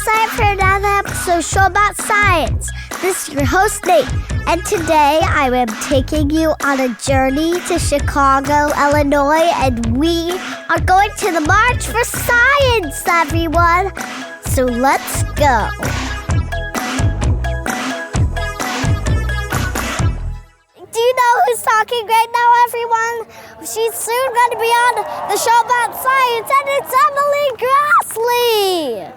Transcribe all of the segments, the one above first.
excited for another episode show about science. This is your host, Nate, and today I am taking you on a journey to Chicago, Illinois, and we are going to the March for Science, everyone. So let's go. Do you know who's talking right now, everyone? She's soon going to be on the show about science, and it's Emily Grassley.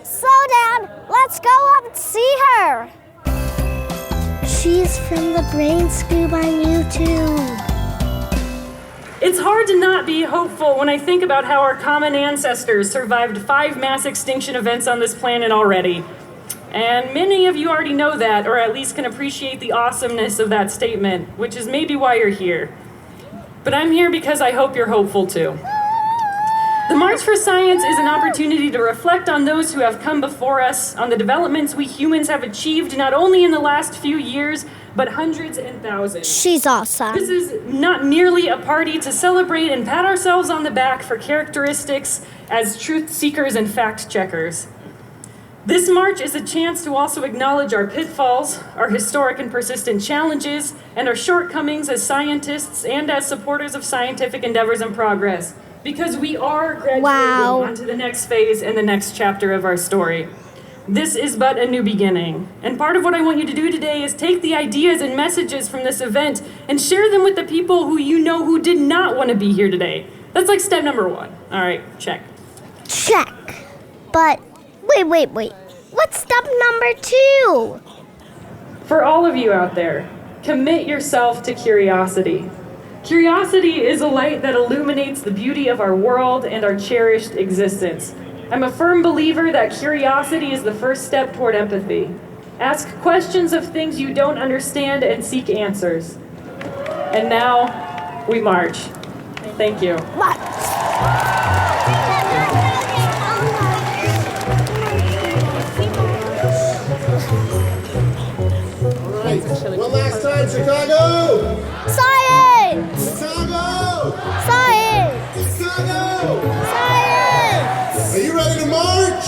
Slow down. Let's go up and see her. She's from the Brain Scoop on YouTube. It's hard to not be hopeful when I think about how our common ancestors survived 5 mass extinction events on this planet already. And many of you already know that, or at least can appreciate the awesomeness of that statement, which is maybe why you're here. But I'm here because I hope you're hopeful too. The March for Science is an opportunity to reflect on those who have come before us, on the developments we humans have achieved not only in the last few years, but hundreds and thousands. She's awesome. This is not merely a party to celebrate and pat ourselves on the back for characteristics as truth seekers and fact checkers. This march is a chance to also acknowledge our pitfalls, our historic and persistent challenges, and our shortcomings as scientists and as supporters of scientific endeavors and progress, because we are graduating onto the next phase and the next chapter of our story. This is but a new beginning, and part of what I want you to do today is take the ideas and messages from this event and share them with the people who you know who did not want to be here today. That's like step number 1. All right, check. Check. But wait. What's step number 2? For all of you out there, commit yourself to curiosity. Curiosity is a light that illuminates the beauty of our world and our cherished existence. I'm a firm believer that curiosity is the first step toward empathy. Ask questions of things you don't understand and seek answers. And now, we march. Thank you. March. One last time, Chicago! Science! Chicago! Science! Chicago! Science! Are you ready to march?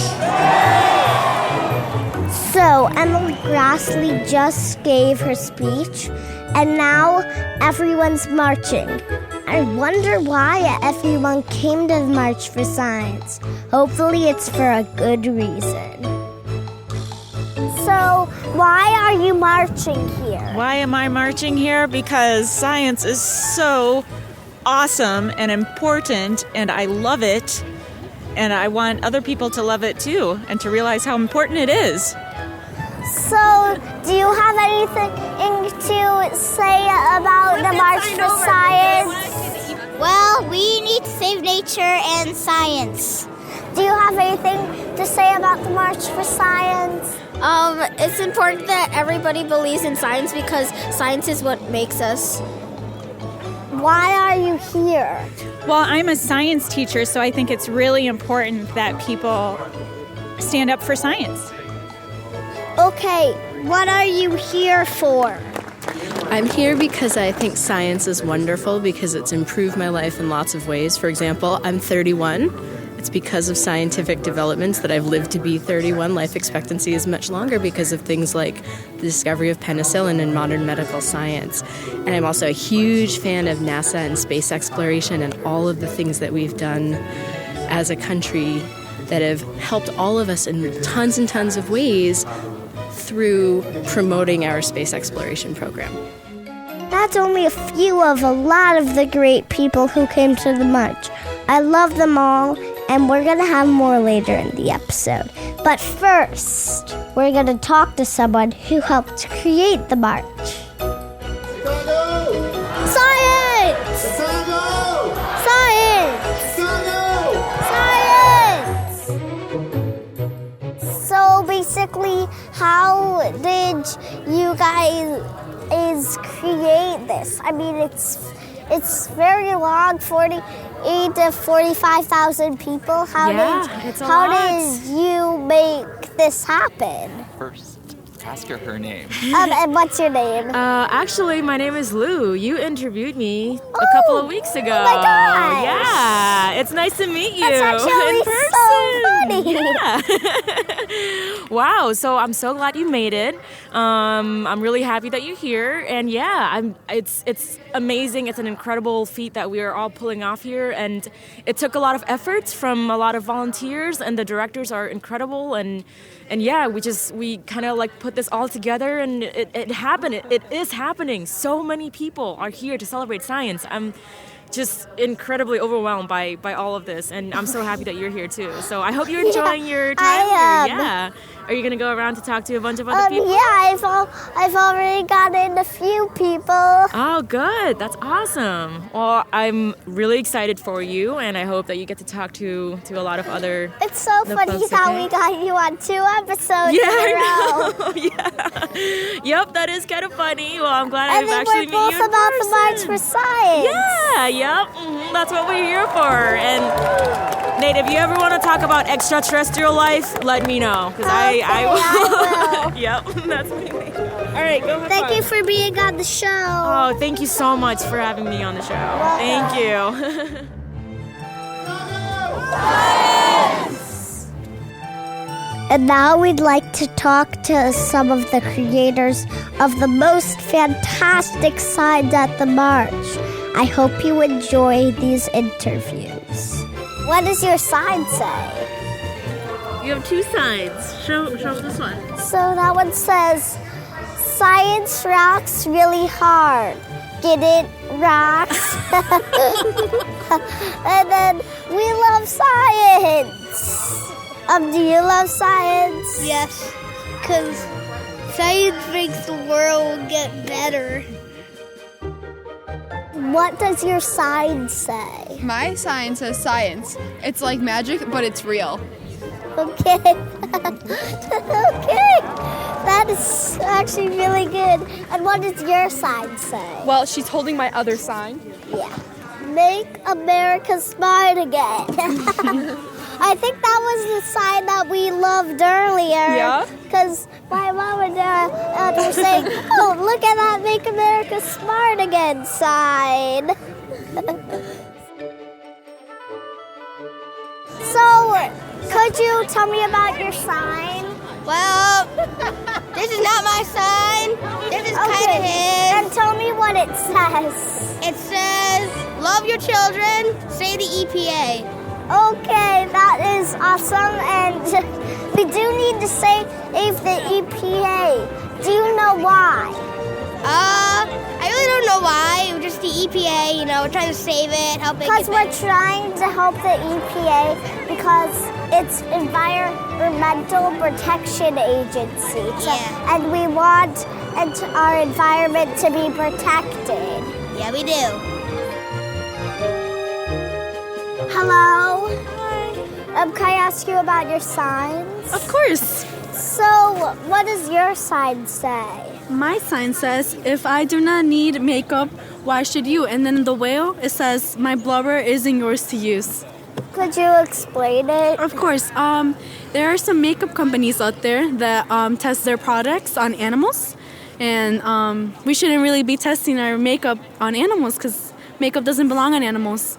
So, Emily Grassley just gave her speech, and now everyone's marching. I wonder why everyone came to the March for Science. Hopefully it's for a good reason. So, why are you marching here? Why am I marching here? Because science is so awesome and important, and I love it, and I want other people to love it too, and to realize how important it is. So, do you have anything to say about the March for Science? Well, we need to save nature and science. Do you have anything to say about the March for Science? It's important that everybody believes in science because science is what makes us. Why are you here? Well, I'm a science teacher, so I think it's really important that people stand up for science. Okay, what are you here for? I'm here because I think science is wonderful because it's improved my life in lots of ways. For example, I'm 31. It's because of scientific developments that I've lived to be 31. Life expectancy is much longer because of things like the discovery of penicillin and modern medical science. And I'm also a huge fan of NASA and space exploration and all of the things that we've done as a country that have helped all of us in tons and tons of ways through promoting our space exploration program. That's only a few of a lot of the great people who came to the march. I love them all, and we're going to have more later in the episode. But first, we're going to talk to someone who helped create the march. Chicago! Science! Chicago! Science! Chicago! Science! So basically, how did you guys create this? I mean, it's very long, 48 to 45,000 people. How did you make this happen? First, ask her her name. And what's your name? Actually, my name is Lou. You interviewed me a couple of weeks ago. Oh my gosh! Yeah, it's nice to meet you That's actually in person. so funny. Yeah. Wow, so I'm so glad you made it. I'm really happy that you're here, and yeah, it's amazing. It's an incredible feat that we are all pulling off here, and it took a lot of efforts from a lot of volunteers, and the directors are incredible, and yeah, we kind of like put this all together, and it happened. It is happening. So many people are here to celebrate science. I'm just incredibly overwhelmed by all of this, and I'm so happy that you're here too. So I hope you're enjoying your time here. Yeah. Are you gonna go around to talk to a bunch of other people? Yeah, I've already gotten a few people. Oh, good. That's awesome. Well, I'm really excited for you, and I hope that you get to talk to a lot of other. It's so funny how we got you on 2 episodes in a row. Yeah. Yep, that is kind of funny. Well, I'm glad I've actually met you in person. And then we're both about the March for Science. Yeah, yep. That's what we're here for. And Nate, if you ever want to talk about extraterrestrial life, let me know, because I will. Yep, that's me. All right, go ahead. Thank you for being on the show. Oh, thank you so much for having me on the show. Thank you. And now we'd like to talk to some of the creators of the most fantastic signs at the March. I hope you enjoy these interviews. What does your sign say? You have 2 signs. Show this one. So that one says, science rocks really hard. Get it? Rocks. And then, we love science. Do you love science? Yes, because science makes the world get better. What does your sign say? My sign says science. It's like magic, but it's real. Okay. Okay. That is actually really good. And what does your sign say? Well, she's holding my other sign. Yeah. Make America smart again. I think that was the sign that we loved earlier. Yeah? Because my mom and dad were saying, oh, look at that Make America Smart Again sign. So, could you tell me about your sign? Well, this is not my sign. This is kind of his. And tell me what it says. It says, love your children, say the EPA. Okay, that is awesome. And we do need to save the EPA. Do you know why? I really don't know why. Just the EPA, we're trying to save it, help it. Because we're trying to help the EPA because it's Environmental Protection Agency. Yeah. And we want our environment to be protected. Yeah, we do. Hello? Hi. Can I ask you about your signs? Of course. So, what does your sign say? My sign says, if I do not need makeup, why should you? And then the whale, it says, my blubber isn't yours to use. Could you explain it? Of course. There are some makeup companies out there that test their products on animals. And we shouldn't really be testing our makeup on animals because makeup doesn't belong on animals.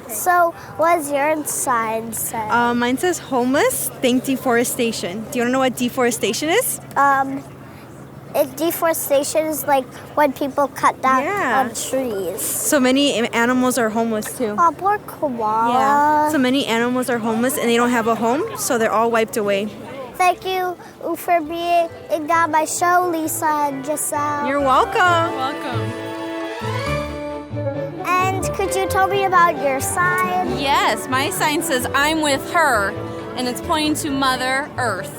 So, what does your sign say? Mine says homeless, think deforestation. Do you want to know what deforestation is? Deforestation is like when people cut down on trees. So many animals are homeless too. Oh, poor koala. Yeah. So many animals are homeless and they don't have a home, so they're all wiped away. Thank you for being on my show, Lisa and Giselle. You're welcome. Welcome. And could you tell me about your sign? Yes, my sign says I'm with her, and it's pointing to Mother Earth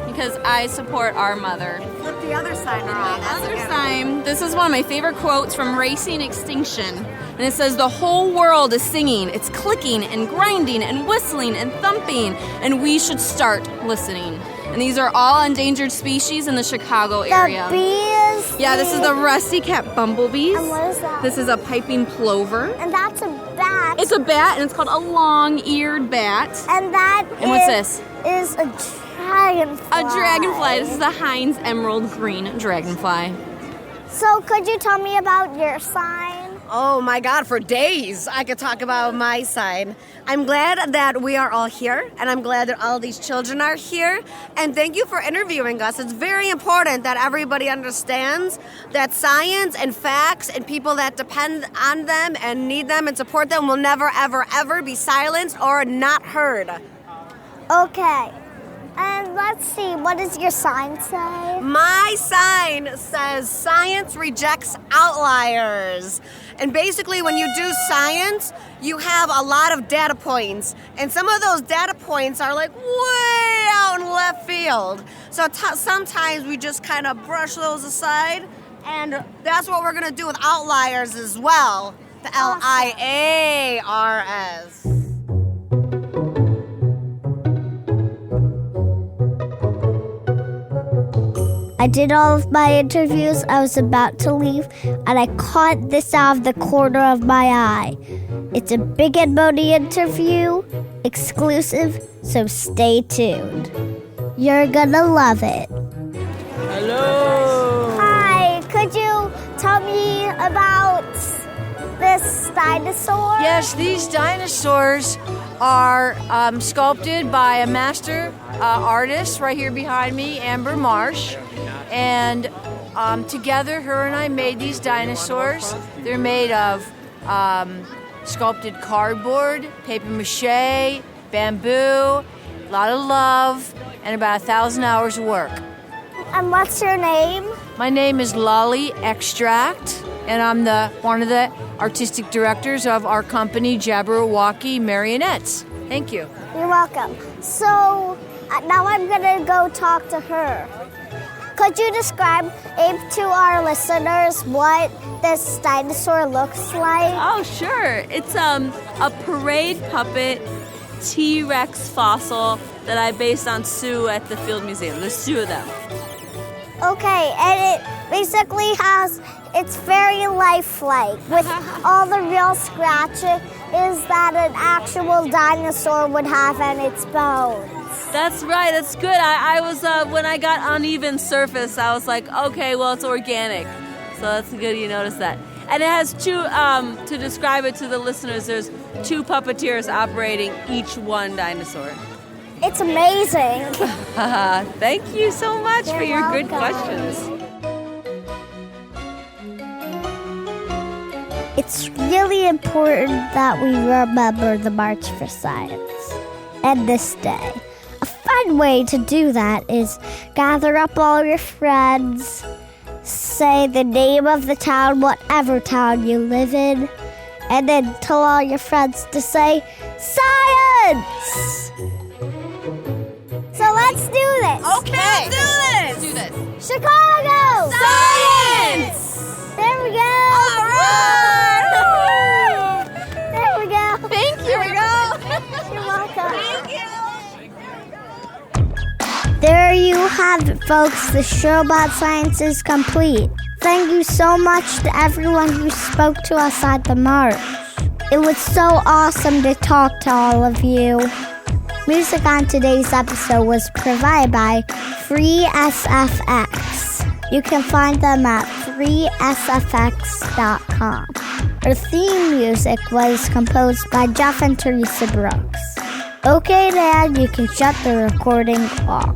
because I support our mother. Flip the other sign around. Other sign, this is one of my favorite quotes from Racing Extinction. And it says, the whole world is singing. It's clicking and grinding and whistling and thumping. And we should start listening. And these are all endangered species in the Chicago area. The bees? Yeah, this is the rusty cap bumblebees. And what is that? This is a piping plover. And that's a bat. It's a bat, and it's called a long-eared bat. And that and what's this? Is a dragonfly. A dragonfly. This is the Heinz Emerald Green Dragonfly. So could you tell me about your sign? Oh my God, for days I could talk about my side. I'm glad that we are all here, and I'm glad that all these children are here. And thank you for interviewing us. It's very important that everybody understands that science and facts and people that depend on them and need them and support them will never, ever, ever be silenced or not heard. Okay. And let's see, what does your sign say? My sign says science rejects outliers. And basically when you do science, you have a lot of data points. And some of those data points are like way out in left field. So sometimes we just kind of brush those aside. And that's what we're going to do with outliers as well. The LIARS. I did all of my interviews. I was about to leave, and I caught this out of the corner of my eye. It's a Big and Boney interview, exclusive, so stay tuned. You're gonna love it. Hello. Hi, could you tell me about this dinosaur? Yes, these dinosaurs are sculpted by a master artist right here behind me, Amber Marsh. And together, her and I made these dinosaurs. They're made of sculpted cardboard, paper mache, bamboo, a lot of love, and about 1,000 hours of work. And what's your name? My name is Lolly Extract, and I'm one of the artistic directors of our company, Jabberwocky Marionettes. Thank you. You're welcome. So now I'm gonna go talk to her. Could you describe to our listeners what this dinosaur looks like? Oh, sure. It's a parade puppet T-Rex fossil that I based on Sue at the Field Museum. There's two of them. Okay, and it basically it's very lifelike with all the real scratches that an actual dinosaur would have in its bones. That's right, that's good. I was, when I got uneven surface, I was like, okay, well, it's organic. So that's good you noticed that. And it has two, to describe it to the listeners, there's two puppeteers operating each one dinosaur. It's amazing. Thank you so much for your welcome. good questions. It's really important that we remember the March for Science and this day. A fun way to do that is gather up all your friends, say the name of the town, whatever town you live in, and then tell all your friends to say, Science! So let's do this. Okay. Let's do this. Chicago! Science! There we go. All right. There we go. Thank you. Here we go. You're welcome. Thank you. There you have it, folks. The show about science is complete. Thank you so much to everyone who spoke to us at the march. It was so awesome to talk to all of you. Music on today's episode was provided by FreeSFX. You can find them at freesfx.com. Our theme music was composed by Jeff and Theresa Brooks. Okay, Dad, you can shut the recording off.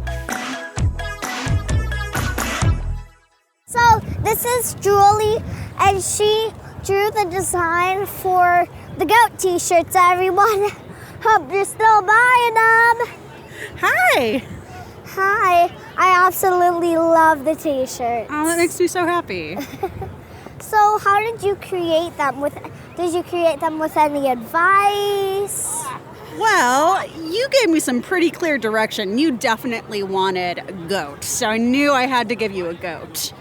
So, this is Julie, and she drew the design for the goat t-shirts, everyone. Hope you're still buying them. Hi. Hi. I absolutely love the t-shirts. Oh, that makes me so happy. So, how did you create them? Did you create them with any advice? Well, you gave me some pretty clear direction. You definitely wanted a goat, so I knew I had to give you a goat.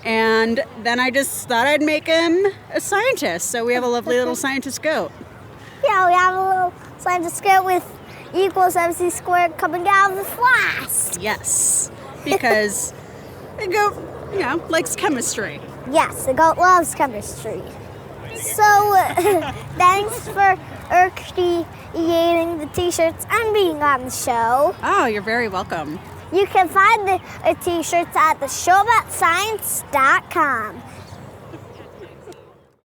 And then I just thought I'd make him a scientist, so we have a lovely little scientist goat. Yeah, we have a little scientist goat with equals MC squared coming down the flask. Yes, because a goat, likes chemistry. Yes, the goat loves chemistry. So, thanks for creating the t-shirts and being on the show. Oh, you're very welcome. You can find the t-shirts at theshowaboutscience.com.